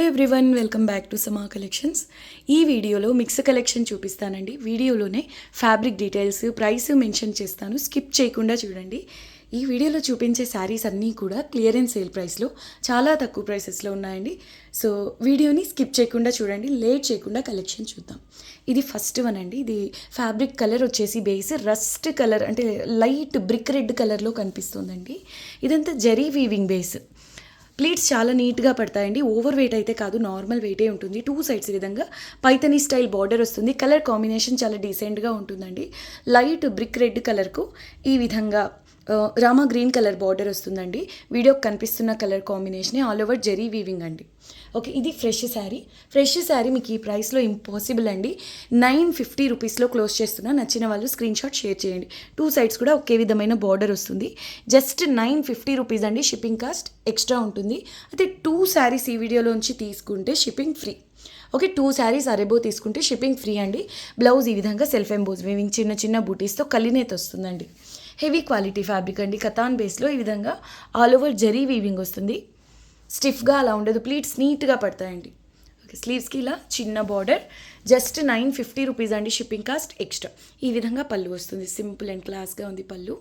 Everyone welcome back to సమా collections. ఈ వీడియోలో మిక్స్ కలెక్షన్ చూపిస్తానండి. వీడియోలోనే ఫ్యాబ్రిక్ డీటెయిల్స్, ప్రైస్ మెన్షన్ చేస్తాను, స్కిప్ చేయకుండా చూడండి. ఈ వీడియోలో చూపించే శారీస్ అన్నీ కూడా క్లియరెన్స్ సేల్ ప్రైస్లో చాలా తక్కువ ప్రైసెస్లో ఉన్నాయండి. సో వీడియోని స్కిప్ చేయకుండా చూడండి, లేట్ చేయకుండా కలెక్షన్ చూద్దాం. ఇది ఫస్ట్ వన్ అండి. ఇది ఫ్యాబ్రిక్ కలర్ వచ్చేసి బేస్ రస్ట్ కలర్, అంటే లైట్ బ్రిక్ రెడ్ కలర్లో కనిపిస్తుందండి. ఇదంతా జరీ వీవింగ్ బేస్. ప్లీట్స్ చాలా నీట్గా పడతాయండి. ఓవర్ వెయిట్ అయితే కాదు, నార్మల్ వెయిటే ఉంటుంది. టూ సైడ్స్ ఈ విధంగా పైతనీ స్టైల్ బార్డర్ వస్తుంది. కలర్ కాంబినేషన్ చాలా డీసెంట్గా ఉంటుందండి. లైట్ బ్రిక్ రెడ్ కలర్కు ఈ విధంగా రామా గ్రీన్ కలర్ బార్డర్ వస్తుందండి. వీడియోకి కనిపిస్తున్న కలర్ కాంబినేషనే ఆల్ ఓవర్ జెరీ వీవింగ్ అండి. ఓకే, ఇది ఫ్రెష్ శారీ. ఫ్రెష్ శారీ మీకు ఈ ప్రైస్లో ఇంపాసిబుల్ అండి. 950 రూపీస్లో క్లోజ్ చేస్తున్నా. నచ్చిన వాళ్ళు స్క్రీన్ షాట్ షేర్ చేయండి. టూ సైడ్స్ కూడా ఒకే విధమైన బార్డర్ వస్తుంది. జస్ట్ 950 రూపీస్ అండి. షిప్పింగ్ కాస్ట్ ఎక్స్ట్రా ఉంటుంది. అయితే 2 శారీస్ ఈ వీడియోలోంచి తీసుకుంటే షిప్పింగ్ ఫ్రీ. ఓకే, 2 శారీస్ అరేబో తీసుకుంటే షిప్పింగ్ ఫ్రీ అండి. బ్లౌజ్ ఈ విధంగా సెల్ఫ్ ఎంబోజ్ వీవింగ్ చిన్న చిన్న బూటీస్తో కలినేత వస్తుందండి. హెవీ క్వాలిటీ ఫ్యాబ్రిక్ అండి. కతాన్ బేస్లో ఈ విధంగా ఆల్ ఓవర్ జరీ వీవింగ్ వస్తుంది. స్టిఫ్గా అలా ఉండదు, ప్లీట్స్ నీట్గా పడతాయండి. ఓకే, స్లీవ్స్కి ఇలా చిన్న బార్డర్. జస్ట్ 950 రూపీస్ అండి. Shipping cost extra. ఈ విధంగా పళ్ళు వస్తుంది. సింపుల్ అండ్ క్లాస్గా ఉంది పళ్ళు.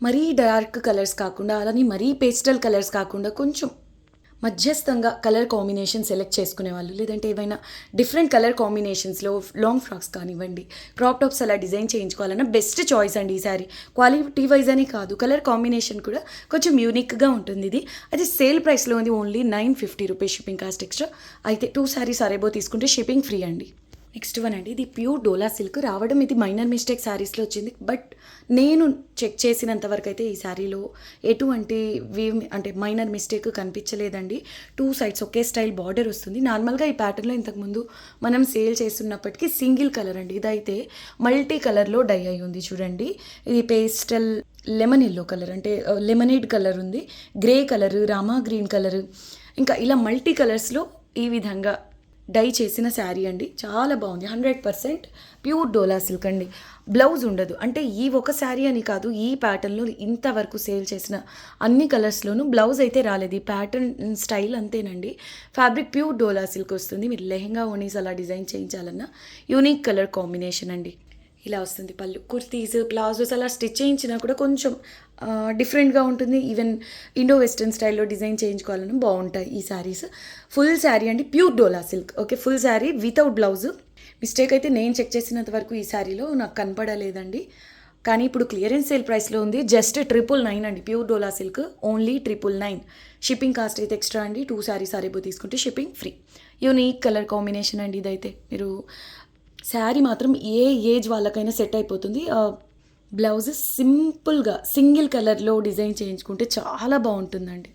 మరీ డార్క్ కలర్స్ కాకుండా, అలానే మరీ పేస్టల్ కలర్స్ కాకుండా, కొంచెం మధ్యస్థంగా కలర్ కాంబినేషన్ సెలెక్ట్ చేసుకునే వాళ్ళు, లేదంటే ఏవైనా డిఫరెంట్ కలర్ కాంబినేషన్స్లో లాంగ్ ఫ్రాక్స్ కానివ్వండి, క్రాప్ టాప్స్ అలా డిజైన్ చేయించుకోవాలన్నా బెస్ట్ చాయిస్ అండి ఈ శారీ. క్వాలిటీ వైజ్ అని కాదు, కలర్ కాంబినేషన్ కూడా కొంచెం యూనిక్గా ఉంటుంది. ఇది అది సేల్ ప్రైస్లో ఉంది. Only 950 rupees shipping cost extra. అయితే 2 శారీస్ అరేబో తీసుకుంటే షిప్పింగ్ ఫ్రీ అండి. నెక్స్ట్ వన్ అండి. ఇది ప్యూర్ డోలా సిల్క్. రావడం ఇది మైనర్ మిస్టేక్ శారీస్లో వచ్చింది, బట్ నేను చెక్ చేసినంత వరకు అయితే ఈ శారీలో ఎటువంటి అంటే మైనర్ మిస్టేక్ కనిపించలేదండి. 2 సైడ్స్ ఒకే స్టైల్ బార్డర్ వస్తుంది. నార్మల్గా ఈ ప్యాటర్న్లో ఇంతకుముందు మనం సేల్ చేస్తున్నప్పటికీ సింగిల్ కలర్ అండి. ఇదైతే మల్టీ కలర్లో డై అయి ఉంది చూడండి. ఇది పేస్టల్ లెమన్ ఎల్లో కలర్, అంటే లెమనేడ్ కలర్ ఉంది, grey colour, Rama green colour, ఇంకా ఇలా మల్టీ కలర్స్లో ఈ విధంగా డై చేసిన శారీ అండి. చాలా బాగుంది. 100% ప్యూర్ డోలా సిల్క్ అండి. బ్లౌజ్ ఉండదు. అంటే ఈ ఒక శారీ అని కాదు, ఈ ప్యాటర్న్లో ఇంతవరకు సేల్ చేసిన అన్ని కలర్స్లోనూ బ్లౌజ్ అయితే రాలేదు. ఈ ప్యాటర్న్ స్టైల్ అంతేనండి. ఫ్యాబ్రిక్ ప్యూర్ డోలా సిల్క్ వస్తుంది. మీరు లెహెంగా ఓనీస్ అలా డిజైన్ చేయించాలన్నా యూనిక్ కలర్ కాంబినేషన్ అండి. ఇలా వస్తుంది పళ్ళు. కుర్తీస్, ప్లాజోస్ అలా స్టిచ్ చేయించినా కూడా కొంచెం డిఫరెంట్గా ఉంటుంది. ఈవెన్ ఇండో వెస్టర్న్ స్టైల్లో డిజైన్ చేయించుకోవాలని బాగుంటాయి ఈ శారీస్. ఫుల్ శారీ అండి, pure dola silk. Okay, full sari without blouse. Mistake అయితే నేను చెక్ చేసినంత వరకు ఈ శారీలో నాకు కనపడలేదండి. కానీ ఇప్పుడు క్లియరెన్స్ సేల్ ప్రైస్లో ఉంది. జస్ట్ 999 అండి. Pure dola silk only 999. Shipping cost అయితే ఎక్స్ట్రా అండి. 2 శారీస్ అరేబో తీసుకుంటే shipping free. Unique colour combination అండి. ఇదైతే మీరు శారీ మాత్రం ఏ ఏజ్ వాళ్ళకైనా సెట్ అయిపోతుంది. బ్లౌజ్ సింపుల్గా సింగిల్ కలర్లో డిజైన్ చేయించుకుంటే చాలా బాగుంటుందండి.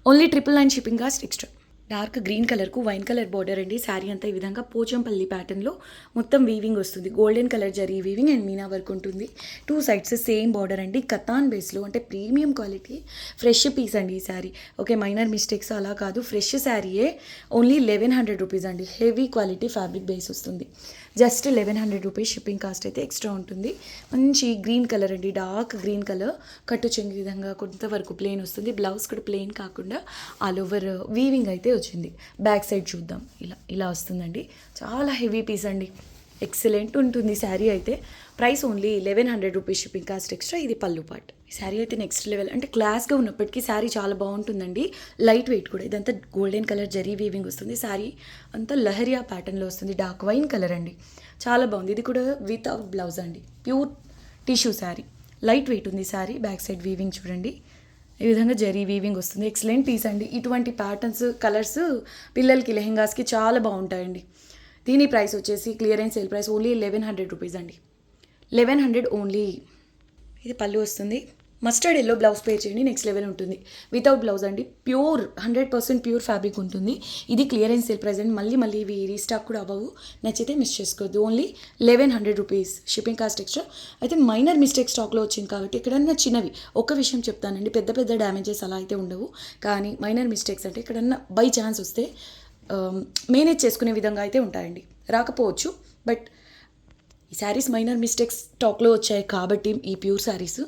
Only 999 shipping cost extra. Dark green కలర్కు వైన్ కలర్ బార్డర్ అండి. శారీ అంతా ఈ విధంగా పోచంపల్లి ప్యాటర్న్లో మొత్తం వీవింగ్ వస్తుంది. Golden colour zari weaving and meena work ఉంటుంది. 2 సైడ్స్ సేమ్ బార్డర్ అండి. కతాన్ బేస్లో, అంటే ప్రీమియం క్వాలిటీ ఫ్రెష్ పీస్ అండి ఈ శారీ. ఓకే, మైనర్ మిస్టేక్స్ అలా కాదు, ఫ్రెష్ శారీయే. ఓన్లీ 1100 రూపీస్ అండి. హెవీ క్వాలిటీ ఫ్యాబ్రిక్ బేస్ వస్తుంది. Just 1100 rupees. షిప్పింగ్ కాస్ట్ అయితే ఎక్స్ట్రా ఉంటుంది. మంచి గ్రీన్ కలర్ అండి, డార్క్ గ్రీన్ కలర్. కట్టు చెంగు విధంగా కొంతవరకు ప్లెయిన్ వస్తుంది. బ్లౌజ్ కూడా ప్లెయిన్ కాకుండా ఆల్ ఓవర్ వీవింగ్ అయితే వచ్చింది. బ్యాక్ సైడ్ చూద్దాం. ఇలా వస్తుందండి. చాలా హెవీ పీస్ అండి. ఎక్సలెంట్ ఉంటుంది శారీ అయితే. Price only 1100 rupees. Shipping cost extra. ఇది పళ్ళు పార్ట్. ఈ శారీ అయితే నెక్స్ట్ లెవెల్, అంటే క్లాస్గా ఉన్నప్పటికీ శారీ చాలా బాగుంటుందండి. లైట్ వెయిట్ కూడా. ఇదంతా గోల్డెన్ కలర్ జరీ వీవింగ్ వస్తుంది. శారీ అంతా లహరియా ప్యాటర్న్లో వస్తుంది. డార్క్ వైన్ కలర్ అండి. చాలా బాగుంది. ఇది కూడా వితౌట్ బ్లౌజ్ అండి. Pure tissue sari. Light wait ఉంది శారీ. బ్యాక్ సైడ్ వీవింగ్ చూడండి. ఈ విధంగా జరీ వీవింగ్ వస్తుంది. ఎక్సలెంట్ పీస్ అండి. ఇటువంటి ప్యాటర్న్స్, కలర్స్ పిల్లలకి లెహెంగాస్కి చాలా బాగుంటాయండి. దీని ప్రైస్ వచ్చేసి clearance sale price only 1100 rupees అండి. 1100 ఓన్లీ. ఇది పళ్ళు వస్తుంది. మస్టర్డ్ ఎల్లో బ్లౌజ్ పే చేయండి, నెక్స్ట్ లెవెల్ ఉంటుంది. వితౌట్ బ్లౌజ్ అండి. ప్యూర్ 100% ప్యూర్ ఫ్యాబ్రిక్ ఉంటుంది. ఇది క్లియరెన్స్ సేల్ ప్రైస్ అండి. మళ్ళీ ఇవి రీస్టాక్ కూడా అవ్వవు. నచ్చితే మిస్ చేసుకోవద్దు. Only 1100 rupees. Shipping cost extra. అయితే మైనర్ మిస్టేక్ స్టాక్లో వచ్చింది కాబట్టి ఎక్కడన్నా చిన్నవి, ఒక విషయం చెప్తానండి, పెద్ద డ్యామేజెస్ అలా అయితే ఉండవు. కానీ మైనర్ మిస్టేక్స్ అంటే ఎక్కడన్నా బై ఛాన్స్ వస్తే మేనేజ్ చేసుకునే విధంగా అయితే ఉంటాయండి. రాకపోవచ్చు, బట్ ఈ శారీస్ మైనర్ మిస్టేక్స్ స్టాక్లో వచ్చాయి కాబట్టి ఈ ప్యూర్ శారీస్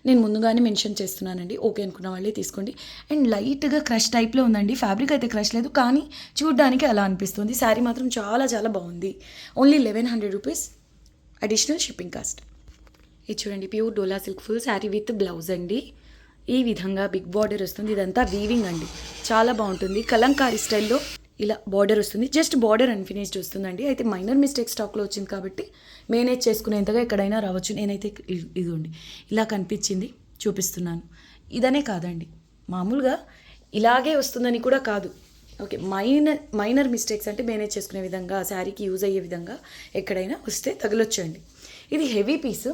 నేను ముందుగానే మెన్షన్ చేస్తున్నానండి. ఓకే అనుకున్న వాళ్ళే తీసుకోండి. అండ్ లైట్గా క్రష్ టైప్లో ఉందండి. ఫ్యాబ్రిక్ అయితే క్రష్ లేదు, కానీ చూడడానికి అలా అనిపిస్తుంది. శారీ మాత్రం చాలా చాలా బాగుంది. Only 1100 rupees additional shipping cost. ఇది చూడండి, pure dola silk full sari with blouse అండి. ఈ విధంగా బిగ్ బార్డర్ వస్తుంది. ఇదంతా వీవింగ్ అండి, చాలా బాగుంటుంది. కలంకారీ స్టైల్లో ఇలా బార్డర్ వస్తుంది. జస్ట్ బార్డర్ అన్ఫినిష్డ్ వస్తుందండి. అయితే మైనర్ మిస్టేక్ స్టాక్లో వచ్చింది కాబట్టి మేనేజ్ చేసుకునేంతగా ఎక్కడైనా రావచ్చు. నేనైతే ఇదిగోండి ఇలా కనిపించింది చూపిస్తున్నాను. ఇదనే కాదండి, మామూలుగా ఇలాగే వస్తుందని కూడా కాదు. ఓకే, మైనర్ మిస్టేక్స్ అంటే మేనేజ్ చేసుకునే విధంగా, శారీకి యూజ్ అయ్యే విధంగా ఎక్కడైనా వస్తే తగలొచ్చండి. ఇది హెవీ పీస్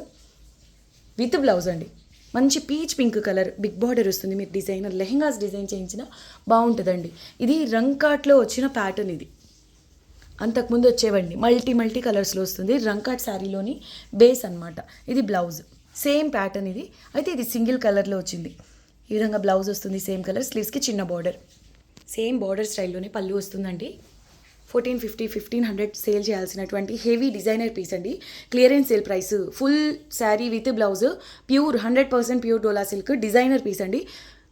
విత్ బ్లౌజ్ అండి. మంచి peach pink colour big border వస్తుంది. మీరు డిజైనర్ లెహెంగాస్ డిజైన్ చేయించిన బాగుంటుందండి. ఇది రంగ్ కార్ట్లో వచ్చిన ప్యాటర్న్. ఇది అంతకుముందు వచ్చేవండి మల్టీ కలర్స్లో వస్తుంది. రంగ్ కార్ట్ శారీలోని బేస్ అనమాట. ఇది బ్లౌజ్ సేమ్ ప్యాటర్న్ ఇది. అయితే ఇది సింగిల్ కలర్లో వచ్చింది. ఈ విధంగా బ్లౌజ్ వస్తుంది, సేమ్ కలర్. స్లీవ్స్కి చిన్న బార్డర్, సేమ్ బార్డర్ స్టైల్లోనే పళ్ళు వస్తుందండి. 1450, 1500 సేల్ చేయాల్సినటువంటి హెవీ డిజైనర్ పీస్ అండి. Clearance sale price. Full sari with blouse, pure 100% pure dola silk designer piece అండి.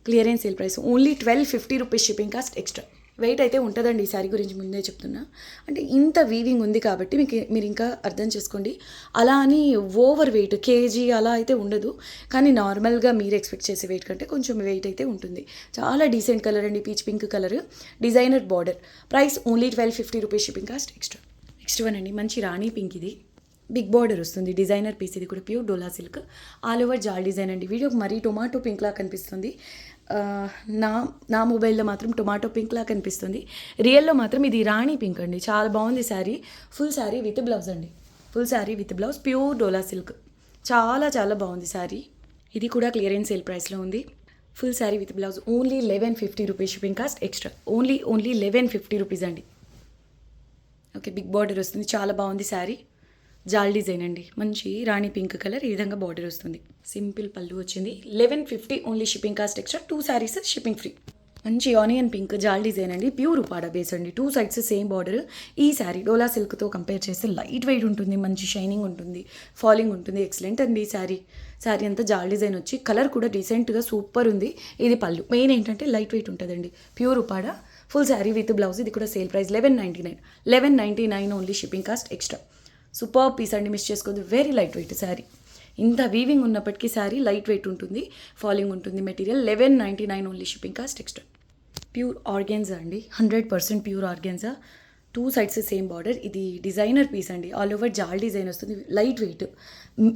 Clearance sale price only 1250 rupees shipping cost extra. Weight అయితే ఉంటుందండి. ఈ శారీ గురించి ముందే చెప్తున్నా. అంటే ఇంత వీవింగ్ ఉంది కాబట్టి మీరు ఇంకా అర్థం చేసుకోండి. అలా అని ఓవర్ వెయిట్ కేజీ అలా అయితే ఉండదు, కానీ నార్మల్గా మీరు ఎక్స్పెక్ట్ చేసే వెయిట్ కంటే కొంచెం వెయిట్ అయితే ఉంటుంది. చాలా డీసెంట్ కలర్ అండి, peach pink colour, designer border. Price only 1250 rupees shipping cost extra. Next one అండి, మంచి రాణి పింక్. ఇది బిగ్ బార్డర్ వస్తుంది, డిజైనర్ పీస్. ఇది కూడా pure dola silk, all over జాల్ డిజైన్ అండి. వీడియోకి మరీ టొమాటో పింక్ లా కనిపిస్తుంది. నా మొబైల్లో మాత్రం టొమాటో పింక్ లా కనిపిస్తుంది. రియల్లో మాత్రం ఇది రాణి పింక్ అండి. చాలా బాగుంది sari. Full sari with blouse అండి. Full sari with blouse, pure dola silk. చాలా చాలా బాగుంది శారీ. ఇది కూడా క్లియరెన్స్ సేల్ ప్రైస్లో ఉంది. Full sari with blouse only 1150 rupees shipping cost extra. Only 1150 rupees అండి. ఓకే, బిగ్ బార్డర్ వస్తుంది, చాలా బాగుంది శారీ. జాల్ డిజైన్ అండి, మంచి రాణి పింక్ కలర్. ఈ విధంగా బార్డర్ వస్తుంది. సింపుల్ పళ్ళు వచ్చింది. 1150 only shipping cost extra. 2 saris shipping free. మంచి ఆనియన్ పింక్ జాల్ డిజైన్ అండి, ప్యూర్ ఉపాడ బేస్ అండి. 2 సైడ్స్ సేమ్ బార్డర్. ఈ శారీ డోలా సిల్క్తో కంపేర్ చేస్తే లైట్ వెయిట్ ఉంటుంది, మంచి షైనింగ్ ఉంటుంది, ఫాలింగ్ ఉంటుంది. ఎక్సలెంట్ అండి శారీ. శారీ అంతా జాల్ డిజైన్ వచ్చి కలర్ కూడా డీసెంట్గా సూపర్ ఉంది. ఇది పళ్ళు. మెయిన్ ఏంటంటే లైట్ వెయిట్ ఉంటుందండి, pure Uppada. Full sari with blouse. ఇది కూడా sale price 1199 only shipping cost extra. Super piece అండి, మిస్ చేసుకోవద్దు. Very light weight saree. ఇంత వీవింగ్ ఉన్నప్పటికీ శారీ లైట్ వెయిట్ ఉంటుంది, ఫాలింగ్ ఉంటుంది material. 1199 only shipping cost extra. Pure organza అండి, 100% pure organza. 2 sides same border. ఇది డిజైనర్ పీస్ అండి, ఆల్ ఓవర్ జాల్ డిజైన్ వస్తుంది, లైట్ వెయిట్.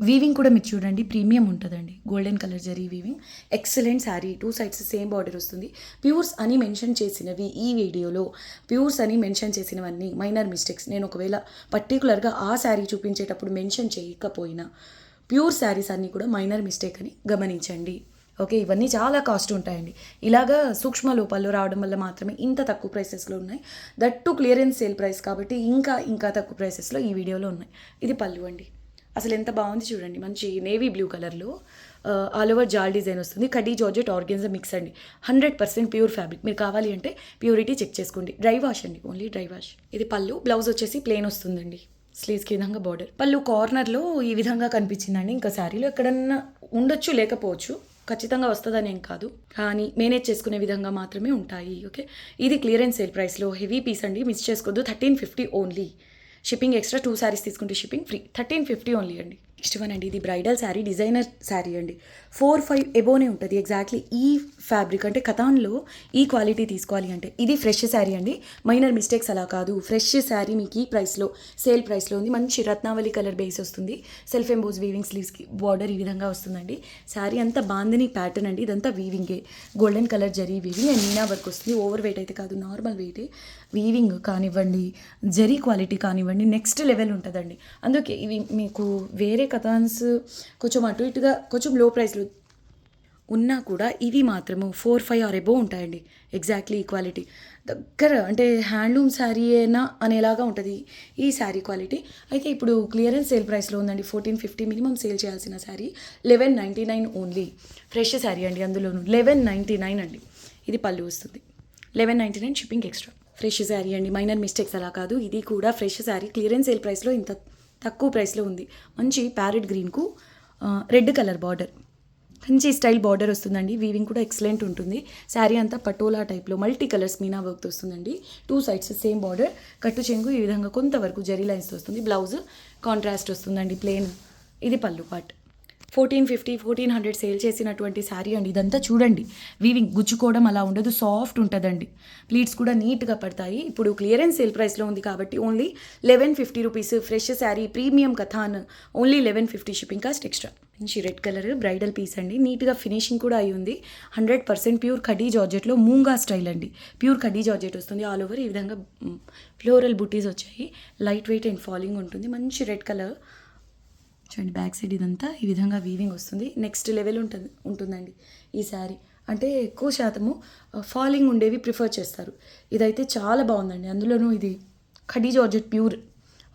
వీవింగ్ కూడా మీరు చూడండి ప్రీమియం ఉంటుందండి. Golden colour zari weaving. Excellent sari. 2 sides same border వస్తుంది. ప్యూర్స్ అని మెన్షన్ చేసినవి ఈ వీడియోలో, ప్యూర్స్ అని మెన్షన్ చేసినవన్నీ మైనర్ మిస్టేక్స్. నేను ఒకవేళ పర్టికులర్గా ఆ శారీ చూపించేటప్పుడు మెన్షన్ చేయకపోయినా ప్యూర్ శారీస్ అన్నీ కూడా మైనర్ మిస్టేక్ అని గమనించండి. ఓకే, ఇవన్నీ చాలా కాస్ట్ ఉంటాయండి. ఇలాగా సూక్ష్మ లోపాల్లో రావడం వల్ల మాత్రమే ఇంత తక్కువ ప్రైసెస్లో ఉన్నాయి. That to clearance sale price కాబట్టి ఇంకా తక్కువ ప్రైసెస్లో ఈ వీడియోలో ఉన్నాయి. ఇది పళ్ళు అండి. అసలు ఎంత బాగుంది చూడండి. మంచి నేవీ బ్లూ కలర్లో ఆల్ ఓవర్ జాల్ డిజైన్ వస్తుంది. కడ్డీ జార్జెట్ ఆర్గెన్జా మిక్స్ అండి. 100% ప్యూర్ ఫ్యాబ్రిక్. మీరు కావాలి అంటే ప్యూరిటీ చెక్ చేసుకోండి. డ్రై వాష్ అండి, ఓన్లీ డ్రై వాష్. ఇది పళ్ళు. బ్లౌజ్ వచ్చేసి ప్లెయిన్ వస్తుందండి. స్లీవ్స్కి ఈ విధంగా బార్డర్. పళ్ళు కార్నర్లో ఈ విధంగా కనిపించిందండి. ఇంకా శారీలో ఎక్కడన్నా ఉండొచ్చు, లేకపోవచ్చు. ఖచ్చితంగా వస్తుందని ఏం కాదు, కానీ మేనేజ్ చేసుకునే విధంగా మాత్రమే ఉంటాయి. ఓకే, ఇది క్లియరెన్స్ సేల్ ప్రైస్లో హెవీ పీస్ అండి, మిస్ చేసుకోవద్దు. 1350 ఓన్లీ. Shipping extra. 2 శారీస్ తీసుకుంటే షిప్పింగ్ ఫ్రీ. 1350 ఓన్లీ అండి. నెక్స్ట్ వన్ అండి, ఇది బ్రైడల్ శారీ, డిజైనర్ శారీ అండి. 4-5 ఎబోనే ఉంటుంది ఎగ్జాక్ట్లీ. ఈ ఫ్యాబ్రిక్ అంటే కథాన్లో ఈ క్వాలిటీ తీసుకోవాలి అంటే ఇది ఫ్రెష్ శారీ అండి. మైనర్ మిస్టేక్స్ అలా కాదు. ఫ్రెష్ శారీ మీకు ఈ ప్రైస్లో, సేల్ ప్రైస్లో ఉంది. మంచి రత్నావళి కలర్ బేస్ వస్తుంది. సెల్ఫ్ ఎంబోజ్ వీవింగ్, స్లీవ్స్కి బార్డర్ ఈ విధంగా వస్తుందండి. శారీ అంతా బాందిని ప్యాటర్న్ అండి. ఇదంతా వీవింగే, golden colour zari weaving and meena work వస్తుంది. ఓవర్ వెయిట్ అయితే కాదు, నార్మల్ వెయిటే. వీవింగ్ కానివ్వండి, జరీ క్వాలిటీ కానివ్వండి, నెక్స్ట్ లెవెల్ ఉంటుందండి. అందుకే ఇవి మీకు వేరే కథాన్స్ కొంచెం అటు ఇటుగా కొంచెం లో ప్రైస్లో ఉన్నా కూడా ఇవి మాత్రము 4-5 ఆర్ ఎబో ఉంటాయండి. ఎగ్జాక్ట్లీ ఈ క్వాలిటీ దగ్గర అంటే హ్యాండ్లూమ్ శారీ అయినా అనేలాగా ఉంటుంది ఈ శారీ క్వాలిటీ. అయితే ఇప్పుడు క్లియరెన్స్ సేల్ ప్రైస్లో ఉందండి. 1450 మినిమం సేల్ చేయాల్సిన శారీ 1199 ఓన్లీ. ఫ్రెష్ శారీ అండి, అందులోను 1199 అండి. ఇది పళ్ళు వస్తుంది. 1199 షిప్పింగ్ ఎక్స్ట్రా. ఫ్రెష్ శారీ అండి, మైనర్ మిస్టేక్స్ అలా కాదు. ఇది కూడా ఫ్రెష్ శారీ. క్లియరెన్స్ సేల్ ప్రైస్లో ఇంత తక్కువ ప్రైస్లో ఉంది. మంచి ప్యారెట్ గ్రీన్కు రెడ్ కలర్ బార్డర్, మంచి స్టైల్ బార్డర్ వస్తుందండి. వీవింగ్ కూడా ఎక్సలెంట్ ఉంటుంది. శారీ అంతా పటోలా టైప్లో మల్టీ కలర్స్ మీనా వర్క్తో వస్తుందండి. 2 సైడ్స్ సేమ్ బార్డర్, కట్టు చెంగు ఈ విధంగా కొంతవరకు జరీ లైన్స్తో వస్తుంది. బ్లౌజ్ కాంట్రాస్ట్ వస్తుందండి, ప్లెయిన్. ఇది పళ్ళు పార్ట్. 1450 1400 సేల్ చేసినటువంటి శారీ అండి. ఇదంతా చూడండి, వీవింగ్ గుచ్చుకోవడం అలా ఉండదు, సాఫ్ట్ ఉంటుందండి. ప్లీట్స్ కూడా నీట్గా పడతాయి. ఇప్పుడు క్లియరెన్స్ సేల్ ప్రైస్లో ఉంది కాబట్టి only 1150 rupees. Fresh sari, premium katan, only 1150 shipping cost extra. మంచి రెడ్ కలర్ బ్రైడల్ పీస్ అండి. నీట్గా ఫినిషింగ్ కూడా అయి ఉంది. 100% ప్యూర్ ఖడీ జార్జెట్లో మూంగా స్టైల్ అండి. ప్యూర్ ఖడీ జార్జెట్ వస్తుంది. ఆల్ ఓవర్ ఈ విధంగా ఫ్లోరల్ బుటీస్ వచ్చాయి. లైట్ వెయిట్ అండ్ ఫాలింగ్ ఉంటుంది. మంచి రెడ్ కలర్ చూడండి. బ్యాక్ సైడ్ ఇదంతా ఈ విధంగా వీవింగ్ వస్తుంది. నెక్స్ట్ లెవెల్ ఉంటుందండి ఈ శారీ. అంటే ఎక్కువ శాతము ఫాలింగ్ ఉండేవి ప్రిఫర్ చేస్తారు. ఇదైతే చాలా బాగుందండి. అందులోనూ ఇది ఖడీ జార్జెట్ ప్యూర్.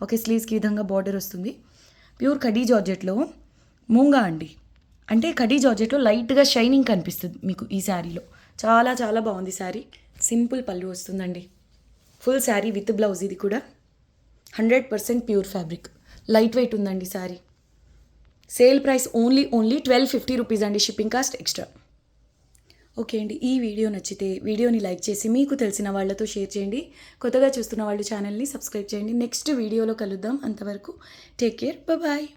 ఓకే, స్లీవ్స్కి ఈ విధంగా బార్డర్ వస్తుంది. ప్యూర్ ఖడీ జార్జెట్లో మూంగా అండి. అంటే ఖడీ జార్జెట్లో లైట్గా షైనింగ్ కనిపిస్తుంది మీకు ఈ శారీలో. చాలా చాలా బాగుంది శారీ. సింపుల్ పళ్ళు వస్తుందండి. Full sari with blouse. ఇది కూడా 100% ప్యూర్ ఫ్యాబ్రిక్. లైట్ వెయిట్ ఉందండి sari. Sale price only 1250 rupees అండి. Shipping cost extra. ఓకే అండి, ఈ వీడియో నచ్చితే వీడియోని లైక్ చేసి మీకు తెలిసిన వాళ్ళతో షేర్ చేయండి. కొత్తగా చూస్తున్న వాళ్ళు ఛానల్ని సబ్స్క్రైబ్ చేయండి. నెక్స్ట్ వీడియోలో కలుద్దాం. అంతవరకు టేక్ కేర్, బాయ్.